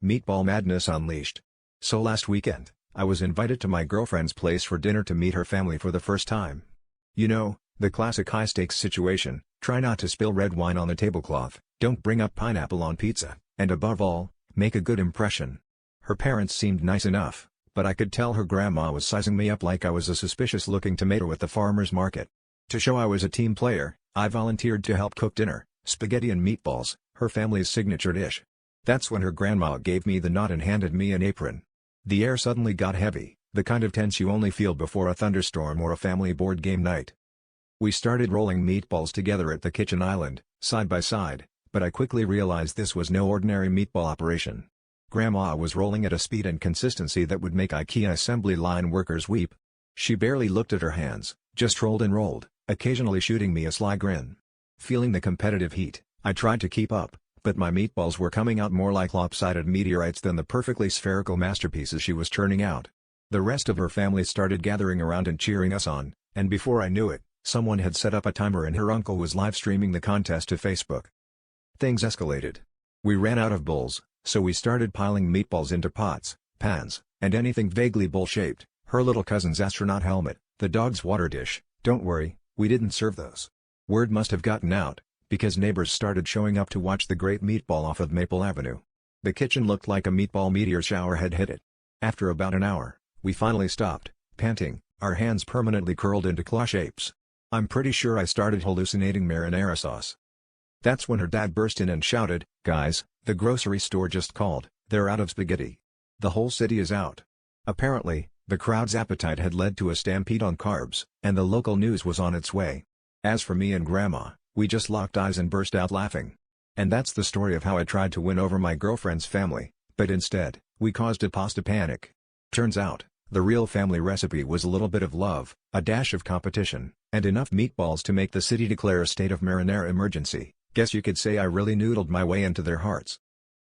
Meatball madness unleashed. So last weekend, I was invited to my girlfriend's place for dinner to meet her family for the first time. You know, the classic high-stakes situation: try not to spill red wine on the tablecloth, don't bring up pineapple on pizza, and above all, make a good impression. Her parents seemed nice enough, but I could tell her grandma was sizing me up like I was a suspicious-looking tomato at the farmer's market. To show I was a team player, I volunteered to help cook dinner, spaghetti and meatballs, her family's signature dish. That's when her grandma gave me the nod and handed me an apron. The air suddenly got heavy, the kind of tense you only feel before a thunderstorm or a family board game night. We started rolling meatballs together at the kitchen island, side by side, but I quickly realized this was no ordinary meatball operation. Grandma was rolling at a speed and consistency that would make IKEA assembly line workers weep. She barely looked at her hands, just rolled and rolled, occasionally shooting me a sly grin. Feeling the competitive heat, I tried to keep up, but my meatballs were coming out more like lopsided meteorites than the perfectly spherical masterpieces she was turning out. The rest of her family started gathering around and cheering us on, and before I knew it, someone had set up a timer and her uncle was live streaming the contest to Facebook. Things escalated. We ran out of bowls, so we started piling meatballs into pots, pans, and anything vaguely bowl-shaped. Her little cousin's astronaut helmet, the dog's water dish. Don't worry, we didn't serve those. Word must have gotten out, because neighbors started showing up to watch the great meatball off of Maple Avenue. The kitchen looked like a meatball meteor shower had hit it. After about an hour, we finally stopped, panting, our hands permanently curled into claw shapes. I'm pretty sure I started hallucinating marinara sauce. That's when her dad burst in and shouted, "Guys, the grocery store just called, they're out of spaghetti. The whole city is out." Apparently, the crowd's appetite had led to a stampede on carbs, and the local news was on its way. As for me and Grandma, we just locked eyes and burst out laughing. And that's the story of how I tried to win over my girlfriend's family, but instead, we caused a pasta panic. Turns out, the real family recipe was a little bit of love, a dash of competition, and enough meatballs to make the city declare a state of marinara emergency. Guess you could say I really noodled my way into their hearts.